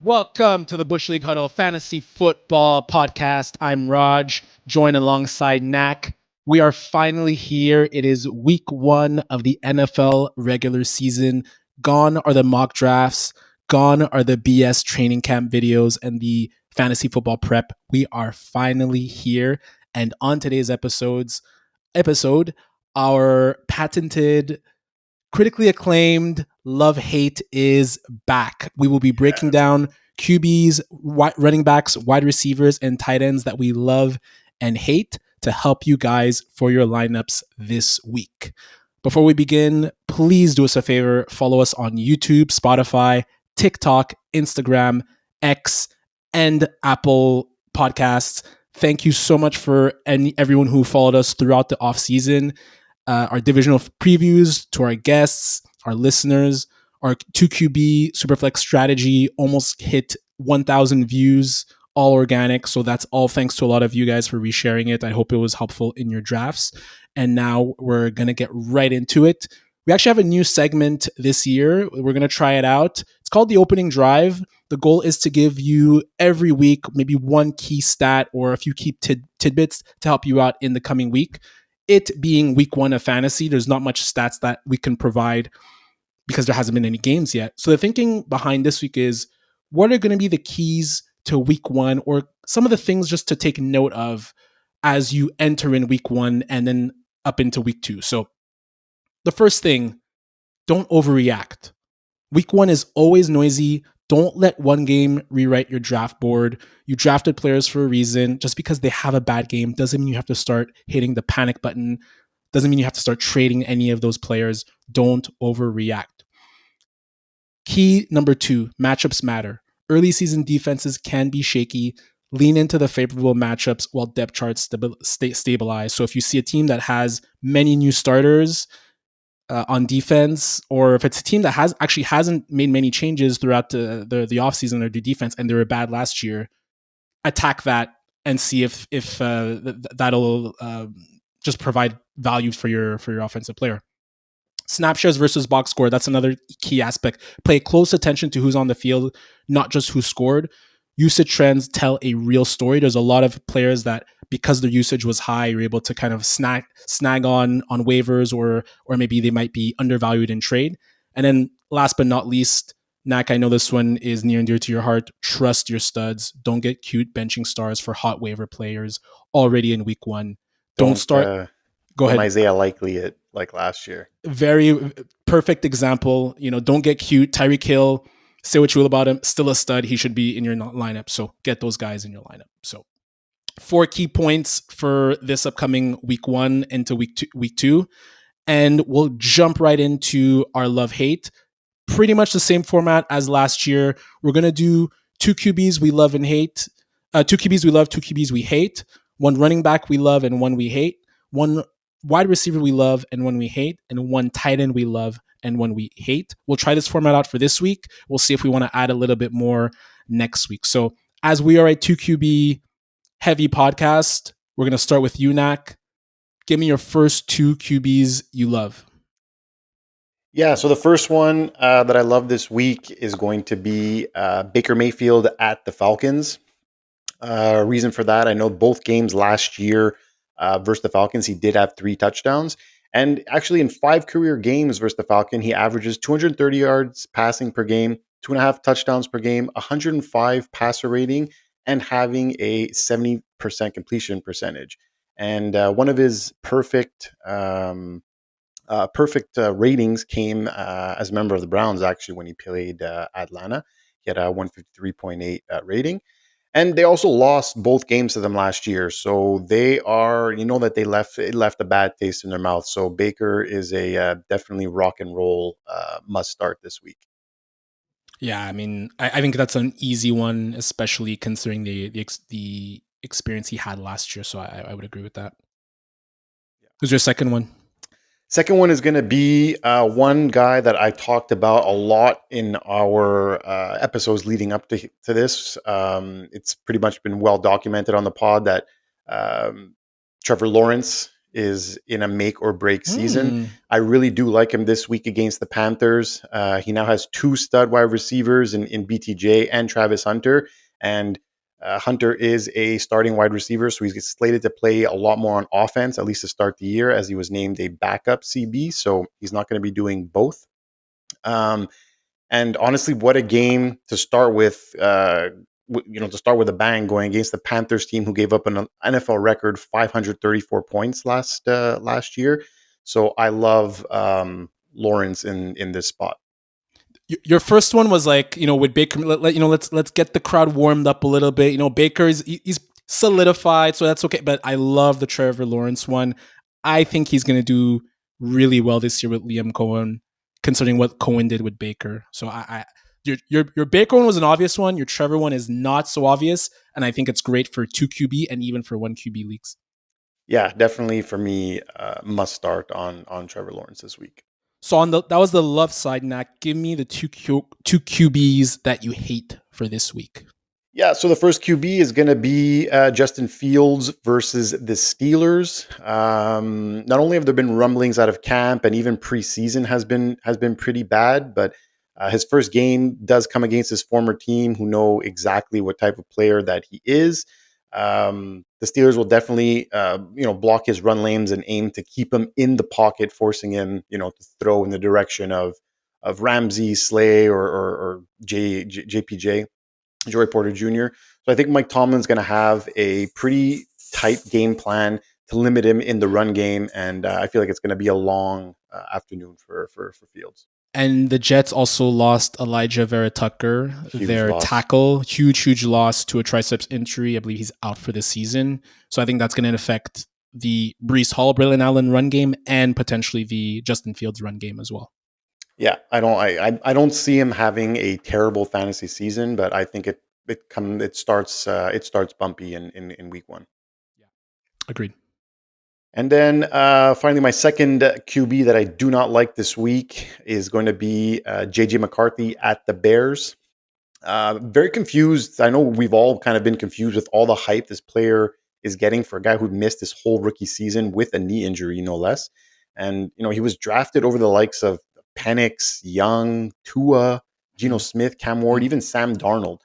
Welcome to the Bush League Huddle Fantasy Football Podcast. I'm Raj, joined alongside Nak. We are finally here. It is week one of the NFL regular season. Gone are the mock drafts. Gone are the BS training camp videos and the fantasy football prep. We are finally here. And on today's episode, our patented critically acclaimed love hate is back. We will be breaking down QBs, running backs, wide receivers, and tight ends that we love and hate to help you guys for your lineups this week. Before we begin, please do us a favor. Follow us on YouTube, Spotify, TikTok, Instagram, X, and Apple Podcasts. Thank you so much for everyone who followed us throughout the off season. Our divisional previews to our guests, our listeners, our 2QB Superflex strategy almost hit 1,000 views, all organic. So that's all thanks to a lot of you guys for resharing it. I hope it was helpful in your drafts. And now we're going to get right into it. We actually have a new segment this year. We're going to try it out. It's called the opening drive. The goal is to give you every week maybe one key stat or a few key tidbits to help you out in the coming week. It being week one of fantasy, there's not much stats that we can provide because there hasn't been any games yet. So the thinking behind this week is, what are going to be the keys to week one, or some of the things just to take note of as you enter in week one and then up into week two. So the first thing, don't overreact. Week one is always noisy. Don't let one game rewrite your draft board. You drafted players for a reason. Just because they have a bad game doesn't mean you have to start hitting the panic button. Doesn't mean you have to start trading any of those players. Don't overreact. Key number 2, matchups matter. Early season defenses can be shaky. Lean into the favorable matchups while depth charts stabilize. So if you see a team that has many new starters on defense, or if it's a team that hasn't made many changes throughout the offseason or the defense, and they were bad last year, attack that and see if that'll just provide value for your offensive player. Snap shares versus box score, that's another key aspect. Pay close attention to who's on the field, not just who scored. Usage trends tell a real story. There's a lot of players that, because their usage was high, you're able to kind of snag on waivers, or maybe they might be undervalued in trade. And then last but not least, Nak, I know this one is near and dear to your heart. Trust your studs. Don't get cute benching stars for hot waiver players already in week one. Don't start. Go Don't ahead. Isaiah Likely it like last year. Very perfect example. Don't get cute. Tyreek Hill, say what you will about him, still a stud. He should be in your lineup. So get those guys in your lineup. So 4 key points for this upcoming week one into week two. And we'll jump right into our love-hate. Pretty much the same format as last year. We're going to do 2 QBs we love and hate. 2 QBs we love, 2 QBs we hate. 1 running back we love and 1 we hate. 1 wide receiver we love and 1 we hate. And 1 tight end we love and 1 we hate. We'll try this format out for this week. We'll see if we want to add a little bit more next week. So as we are a 2 QB heavy podcast, we're going to start with you, Nak. Give me your first 2 QBs you love. Yeah, so the first one that I love this week is going to be Baker Mayfield at the Falcons. Reason for that, I know both games last year versus the Falcons, he did have 3 touchdowns. And actually in 5 career games versus the Falcon, he averages 230 yards passing per game, 2.5 touchdowns per game, 105 passer rating, and having a 70% completion percentage. And one of his perfect ratings came as a member of the Browns, actually, when he played Atlanta. He had a 153.8 rating. And they also lost both games to them last year. So they are, that it left a bad taste in their mouth. So Baker is a definitely rock and roll must start this week. Yeah, I mean, I think that's an easy one, especially considering the experience he had last year. So I would agree with that. Who's your second one? Second one is going to be one guy that I talked about a lot in our episodes leading up to this. It's pretty much been well documented on the pod that Trevor Lawrence is in a make or break season. Hmm. I really do like him this week against the Panthers. He now has two stud wide receivers in BTJ and Travis Hunter. And Hunter is a starting wide receiver, so he's slated to play a lot more on offense, at least to start the year, as he was named a backup CB. So he's not going to be doing both. Um, and honestly, what a game to start with. To start with a bang, going against the Panthers team who gave up an NFL record 534 points last year. So I love Lawrence in this spot. Your first one was like, with Baker. Let's get the crowd warmed up a little bit. Baker he's solidified, so that's okay. But I love the Trevor Lawrence one. I think he's going to do really well this year with Liam Cohen, considering what Cohen did with Baker. So your Baker one was an obvious one. Your Trevor one is not so obvious, and I think it's great for 2QB and even for 1QB leagues. Yeah, definitely for me, must start on Trevor Lawrence this week. So that was the love side. Now give me the two QBs that you hate for this week. Yeah, so the first QB is going to be Justin Fields versus the Steelers. Not only have there been rumblings out of camp, and even preseason has been pretty bad, but his first game does come against his former team, who know exactly what type of player that he is. The Steelers will definitely, block his run lanes and aim to keep him in the pocket, forcing him, to throw in the direction of Ramsey, Slay, or JPJ. Joey Porter Jr. So I think Mike Tomlin's going to have a pretty tight game plan to limit him in the run game, and I feel like it's going to be a long afternoon for Fields. And the Jets also lost Elijah Vera Tucker, Huge their loss. tackle. Huge loss to a triceps injury. I believe he's out for the season. So I think that's going to affect the Breece Hall, Braelon Allen run game and potentially the Justin Fields run game as well. Yeah, I don't see him having a terrible fantasy season, but I think it starts bumpy in week one. Yeah, agreed. And then finally, my second QB that I do not like this week is going to be JJ McCarthy at the Bears. Very confused. I know we've all kind of been confused with all the hype this player is getting for a guy who missed his whole rookie season with a knee injury, no less. And he was drafted over the likes of Penix, Young, Tua, Geno Smith, Cam Ward, even Sam Darnold.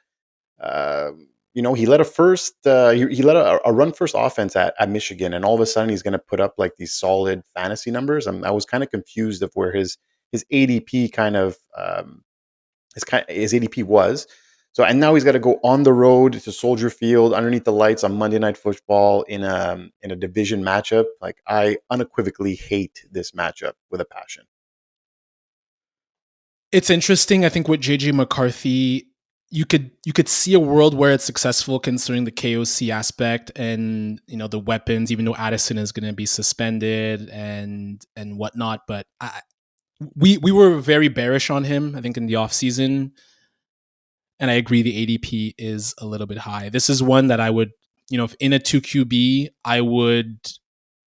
Uh, he led a first. He led a run first offense at Michigan, and all of a sudden he's going to put up like these solid fantasy numbers. I was kind of confused of where his ADP his ADP was. So, and now he's got to go on the road to Soldier Field underneath the lights on Monday Night Football in a division matchup. Like, I unequivocally hate this matchup with a passion. It's interesting. I think with JJ McCarthy, you could see a world where it's successful considering the KOC aspect and the weapons, even though Addison is going to be suspended and whatnot. But we were very bearish on him, I think, in the offseason. And I agree the ADP is a little bit high. This is one that I would, if in a 2QB, I would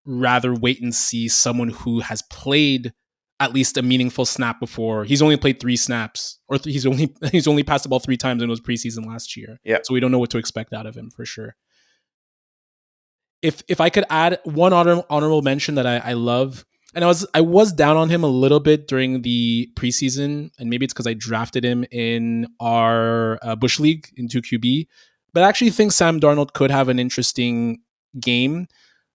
rather wait and see someone who has played at least a meaningful snap before. He's only played 3 snaps, or he's only passed the ball 3 times in his preseason last year. Yeah. So we don't know what to expect out of him for sure. If I could add one honorable mention that I love, and I was down on him a little bit during the preseason, and maybe it's because I drafted him in our Bush League in 2QB, but I actually think Sam Darnold could have an interesting game.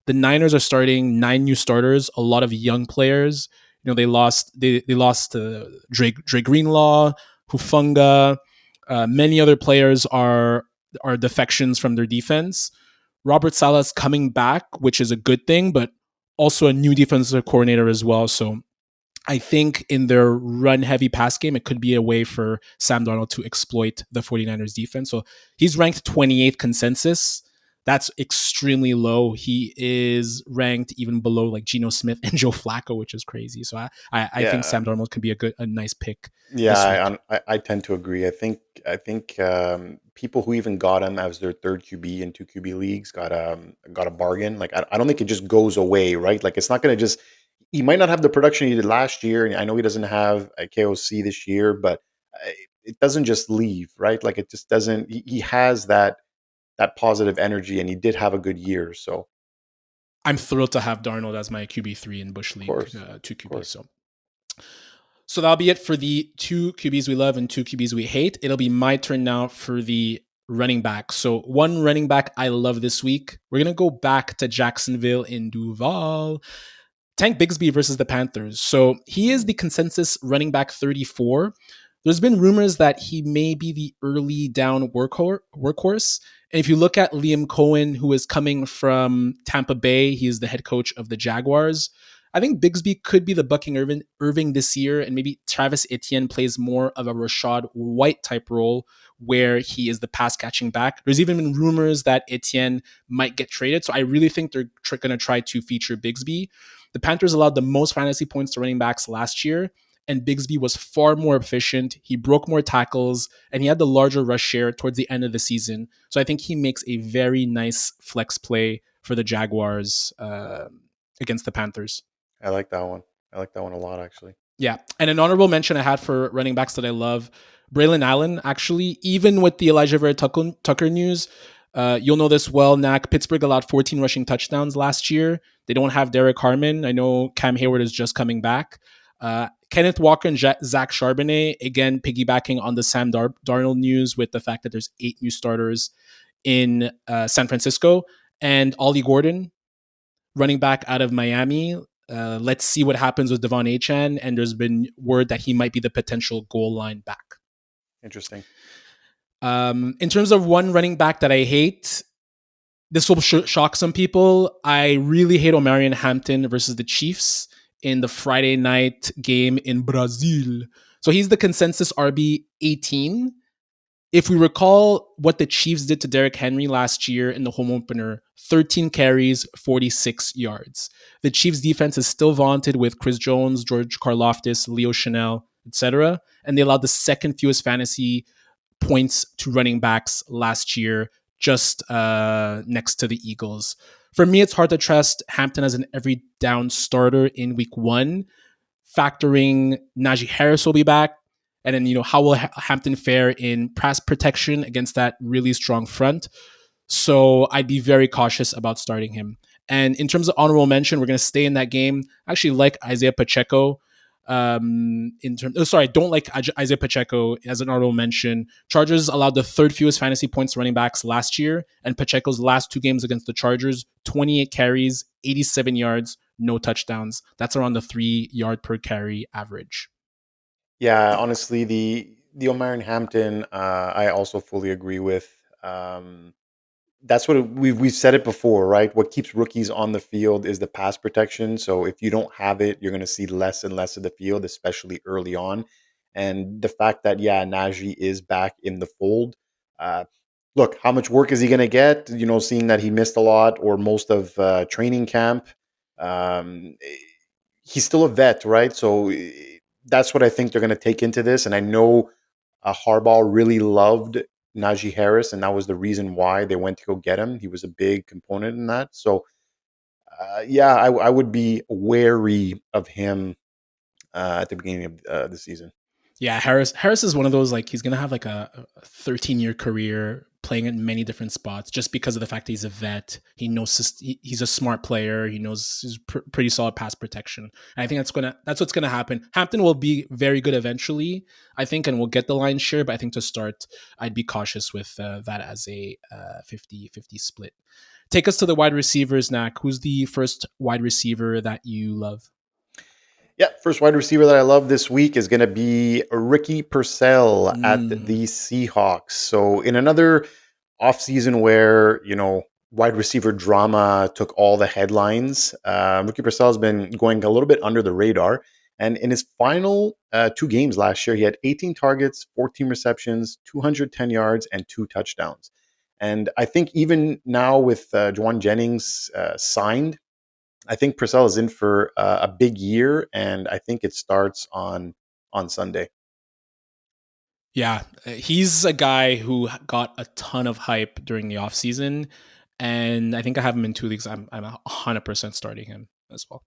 The Niners are starting 9 new starters, a lot of young players. They lost Dre Greenlaw, Hufunga, many other players are defections from their defense. Robert Saleh's coming back, which is a good thing, but also a new defensive coordinator as well. So I think in their run heavy pass game, it could be a way for Sam Darnold to exploit the 49ers defense. So he's ranked 28th consensus. That's extremely low. He is ranked even below like Geno Smith and Joe Flacco, which is crazy. So I think Sam Darnold can be a nice pick. Yeah, I tend to agree. I think people who even got him as their third QB in 2QB leagues got a bargain. Like, I don't think it just goes away, right? Like, it's not going to just. He might not have the production he did last year, and I know he doesn't have a KOC this year, but it doesn't just leave, right? Like, it just doesn't. He has that positive energy, and he did have a good year. So I'm thrilled to have Darnold as my QB3 in Bush Of League course. Of 2QB. course. So that'll be it for the 2 QBs we love and 2 QBs we hate. It'll be my turn now for the running back. So one running back I love this week. We're going to go back to Jacksonville in Duval. Tank Bigsby versus the Panthers. So he is the consensus running back 34. There's been rumors that he may be the early down workhorse. And if you look at Liam Cohen, who is coming from Tampa Bay, he is the head coach of the Jaguars. I think Bigsby could be the bucking Irving this year, and maybe Travis Etienne plays more of a Rashad White type role where he is the pass catching back. There's even been rumors that Etienne might get traded. So I really think they're going to try to feature Bigsby. The Panthers allowed the most fantasy points to running backs last year, and Bigsby was far more efficient. He broke more tackles, and he had the larger rush share towards the end of the season. So I think he makes a very nice flex play for the Jaguars against the Panthers. I like that one. I like that one a lot, actually. Yeah. And an honorable mention I had for running backs that I love, Braelon Allen, actually, even with the Elijah Vera Tucker news, you'll know this well, Knack. Pittsburgh allowed 14 rushing touchdowns last year. They don't have Derek Harmon. I know Cam Hayward is just coming back. Kenneth Walker and Zach Charbonnet, again, piggybacking on the Sam Darnold news with the fact that there's 8 new starters in San Francisco. And Ollie Gordon, running back out of Miami. Let's see what happens with Devon Achane. And there's been word that he might be the potential goal line back. Interesting. In terms of one running back that I hate, this will shock some people. I really hate Omarion Hampton versus the Chiefs in the Friday night game in Brazil. So he's the consensus RB 18. If we recall what the Chiefs did to Derrick Henry last year in the home opener, 13 carries, 46 yards. The Chiefs defense is still vaunted with Chris Jones, George Karlaftis, Leo Chanel, etc. And they allowed the second fewest fantasy points to running backs last year, just next to the Eagles. For me, it's hard to trust Hampton as an every down starter in week 1. Factoring Najee Harris will be back. And then, how will Hampton fare in pass protection against that really strong front? So I'd be very cautious about starting him. And in terms of honorable mention, we're going to stay in that game. I actually like Isaiah Pacheco. Don't like Isaiah Pacheco as an honorable mention. Chargers allowed the third fewest fantasy points to running backs last year, and Pacheco's last 2 games against the Chargers, 28 carries, 87 yards, no touchdowns. That's around the 3 yard per carry average. Yeah, honestly, the Omarion Hampton, I also fully agree with. That's what we've said it before, right? What keeps rookies on the field is the pass protection. So if you don't have it, you're going to see less and less of the field, especially early on. And the fact that Najee is back in the fold. Uh, Look, how much work is he going to get? Seeing that he missed a lot or most of training camp. Um, he's still a vet, right? So that's what I think they're going to take into this. And I know Harbaugh really loved Najee Harris, and that was the reason why they went to go get him. He was a big component in that. So, I would be wary of him at the beginning of the season. Yeah, Harris is one of those, like, he's gonna have like a 13-year career playing in many different spots just because of the fact that he's a vet. He knows he's a smart player. He knows he's pretty solid pass protection. And I think that's what's gonna happen. Hampton will be very good eventually, I think, and will get the lion's share. But I think to start, I'd be cautious with that as a 50-50 split. Take us to the wide receivers, Knack. Who's the first wide receiver that you love? Yeah, first wide receiver that I love this week is going to be Ricky Purcell at the Seahawks. So in another offseason where, wide receiver drama took all the headlines, Ricky Purcell has been going a little bit under the radar. And in his final 2 games last year, he had 18 targets, 14 receptions, 210 yards, and 2 touchdowns. And I think even now with Juwan Jennings signed, I think Purcell is in for a big year, and I think it starts on Sunday. Yeah, he's a guy who got a ton of hype during the offseason, and I think I have him in 2 leagues. I'm 100% starting him as well.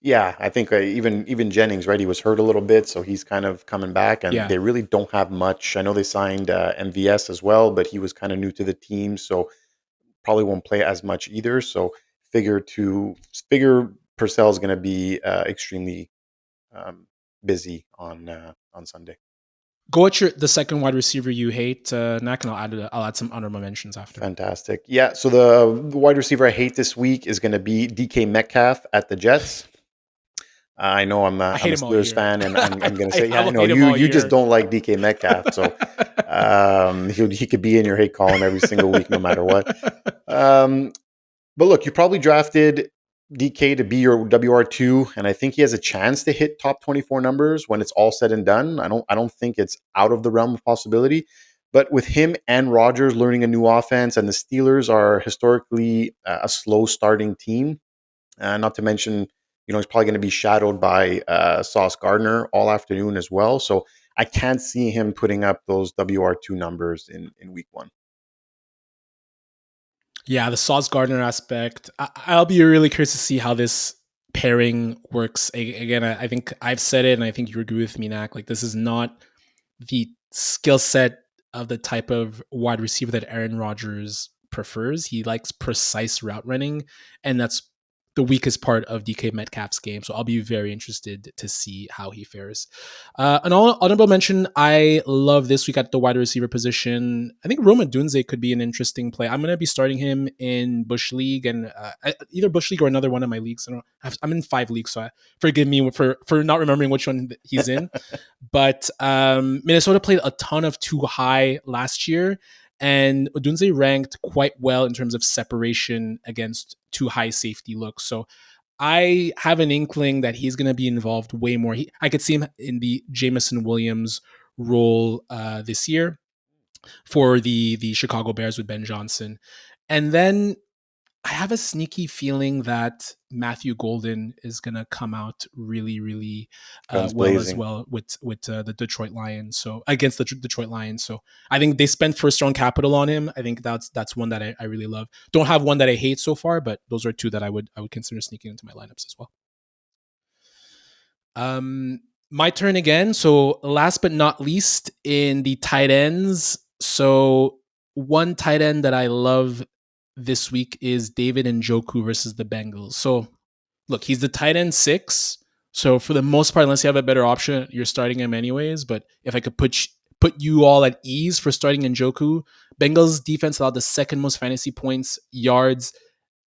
Yeah, I think even Jennings, right? He was hurt a little bit, so he's kind of coming back, and Yeah, they really don't have much. I know they signed MVS as well, but he was kind of new to the team, so probably won't play as much either. So figure Purcell is going to be extremely busy on Sunday. Go at the second wide receiver you hate, Nak, and I'll add some honorable mentions after. Fantastic. Yeah, so the wide receiver I hate this week is going to be DK Metcalf at the Jets. I know I'm a Steelers fan, and I'm going to say, yeah, I know you just don't like DK Metcalf, so he could be in your hate column every single week, no matter what. But look, you probably drafted DK to be your WR2, and I think he has a chance to hit top 24 numbers when it's all said and done. I don't think it's out of the realm of possibility. But with him and Rodgers learning a new offense, and the Steelers are historically a slow starting team, not to mention, he's probably going to be shadowed by Sauce Gardner all afternoon as well. So I can't see him putting up those WR2 numbers in week one. Yeah, the Sauce Gardner aspect. I'll be really curious to see how this pairing works. Again, I think I've said it, and I think you agree with me, Nak. Like, this is not the skill set of the type of wide receiver that Aaron Rodgers prefers. He likes precise route running, and that's the weakest part of DK Metcalf's game. So I'll be very interested to see how he fares. An honorable mention, I love this week at the wide receiver position. I think Roma Dunze could be an interesting play. I'm going to be starting him in Bush League, and either Bush League or another one of my leagues. I'm in 5 leagues, so forgive me for not remembering which one he's in. But Minnesota played a ton of too high last year, and Odunze ranked quite well in terms of separation against too high safety looks. So I have an inkling that he's going to be involved way more. I could see him in the Jameson Williams role this year for the Chicago Bears with Ben Johnson. And then I have a sneaky feeling that Matthew Golden is going to come out really, really well as well with the Detroit Lions. So against the Detroit Lions. So I think they spent first round capital on him. I think that's one that I really love. Don't have one that I hate so far, but those are 2 that I would consider sneaking into my lineups as well. My turn again. So last but not least in the tight ends. So one tight end that I love this week is David Njoku versus the Bengals. So look, he's the tight end 6. So for the most part, unless you have a better option, you're starting him anyways. But if I could put you all at ease for starting Njoku, Bengals defense allowed the second most fantasy points, yards,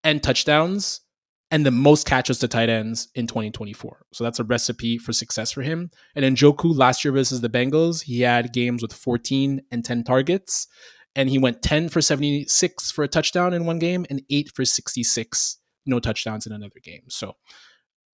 and touchdowns, and the most catches to tight ends in 2024. So that's a recipe for success for him. And Njoku last year versus the Bengals, he had games with 14 and 10 targets, and he went 10 for 76 for a touchdown in one game and 8 for 66, no touchdowns in another game. So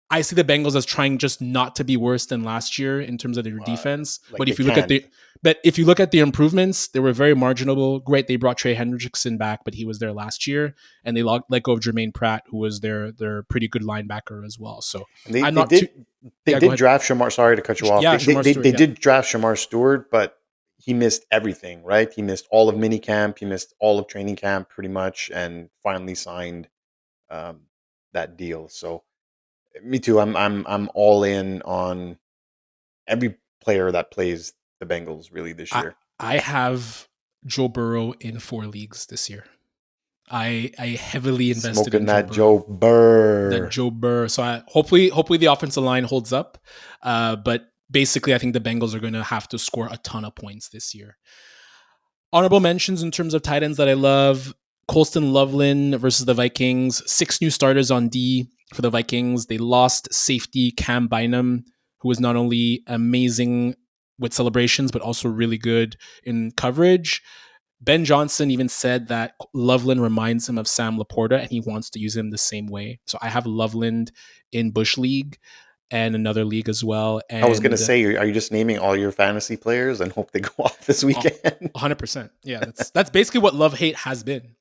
I see the Bengals as trying just not to be worse than last year in terms of their defense. But if you look at the improvements, they were very marginal. Great, they brought Trey Hendrickson back, but he was there last year, and they let go of Jermaine Pratt, who was their pretty good linebacker as well. So they did draft Shamar. Sorry to cut you off. Yeah, they did draft Shamar Stewart, but he missed everything. Right, he missed all of minicamp. He missed all of training camp, pretty much, and finally signed that deal. So. Me too. I'm all in on every player that plays the Bengals really this year. I have Joe Burrow in 4 leagues this year. I heavily invested Smoking in that Joe Burr. So hopefully the offensive line holds up. But basically, I think the Bengals are going to have to score a ton of points this year. Honorable mentions in terms of tight ends that I love: Colston Loveland versus the Vikings. 6 new starters on D for the Vikings. They lost safety Cam Bynum, who was not only amazing with celebrations, but also really good in coverage. Ben Johnson even said that Loveland reminds him of Sam Laporta, and he wants to use him the same way. So I have Loveland in Bush League and another league as well. And I was going to say, are you just naming all your fantasy players and hope they go off this weekend? 100%. Yeah, that's basically what love hate has been.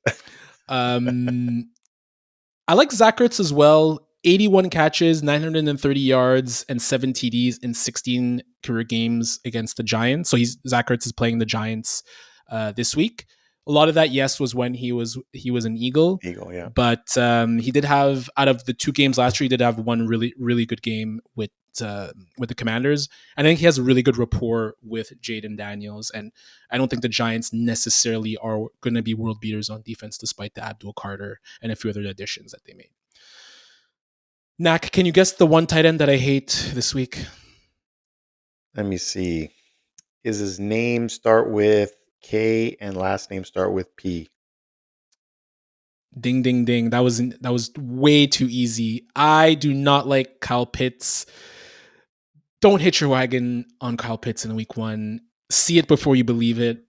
I like Zach Ertz as well. 81 catches, 930 yards, and 7 TDs in 16 career games against the Giants. So Zach Ertz is playing the Giants this week. A lot of that, yes, was when he was an Eagle. Yeah. But he did have, out of the 2 games last year, he did have one really, really good game with the Commanders. I think he has a really good rapport with Jaden Daniels, and I don't think the Giants necessarily are going to be world beaters on defense, despite the Abdul Carter and a few other additions that they made. Knack, can you guess the one tight end that I hate this week? Let me see. Is his name start with K and last name start with P? Ding, ding, ding. That was way too easy. I do not like Kyle Pitts. Don't hit your wagon on Kyle Pitts in week one. See it before you believe it.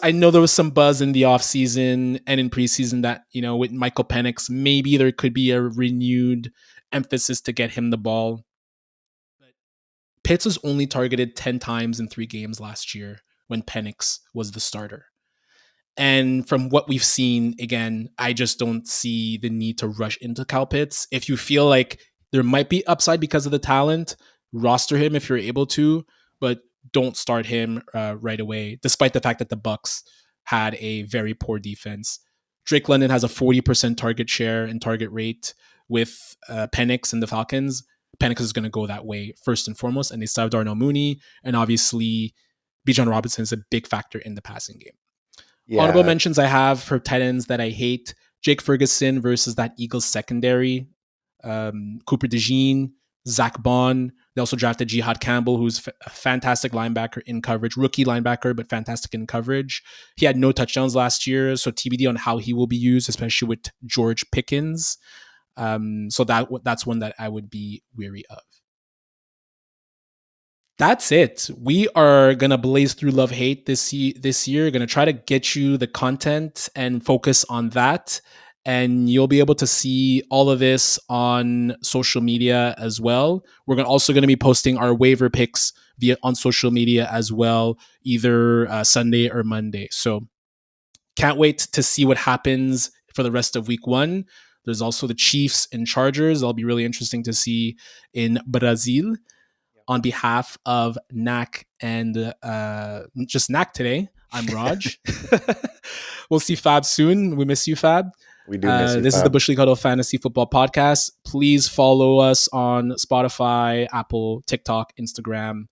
I know there was some buzz in the offseason and in preseason that, with Michael Penix, maybe there could be a renewed emphasis to get him the ball. But Pitts was only targeted 10 times in 3 games last year when Penix was the starter. And from what we've seen, again, I just don't see the need to rush into Kyle Pitts. If you feel like there might be upside because of the talent, roster him if you're able to, but don't start him right away, despite the fact that the Bucs had a very poor defense. Drake London has a 40% target share and target rate with Penix and the Falcons. Penix is going to go that way first and foremost, and they still have Darnell Mooney, and obviously Bijan Robinson is a big factor in the passing game. Honorable mentions I have for tight ends that I hate: Jake Ferguson versus that Eagles secondary, Cooper DeJean, Zach Bond. They also drafted Jihad Campbell, who's a fantastic linebacker in coverage, rookie linebacker, but fantastic in coverage. He had no touchdowns last year, so TBD on how he will be used, especially with George Pickens. So that's one that I would be weary of. That's it. We are gonna blaze through love hate this year. Gonna try to get you the content and focus on that, and you'll be able to see all of this on social media as well. We're also going to be posting our waiver picks on social media as well, either Sunday or Monday. So can't wait to see what happens for the rest of week one. There's also the Chiefs and Chargers. That'll be really interesting to see in Brazil. On behalf of NAC and just NAC today, I'm Raj. We'll see Fab soon. We miss you, Fab. We do miss you, This Fab. is the Bush League Huddle Fantasy Football Podcast. Please follow us on Spotify, Apple, TikTok, Instagram.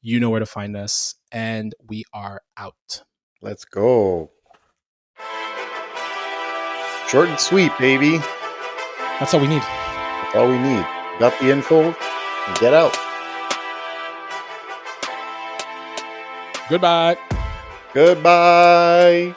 You know where to find us. And we are out. Let's go. Short and sweet, baby. That's all we need. That's all we need. Got the info. Get out. Goodbye. Goodbye.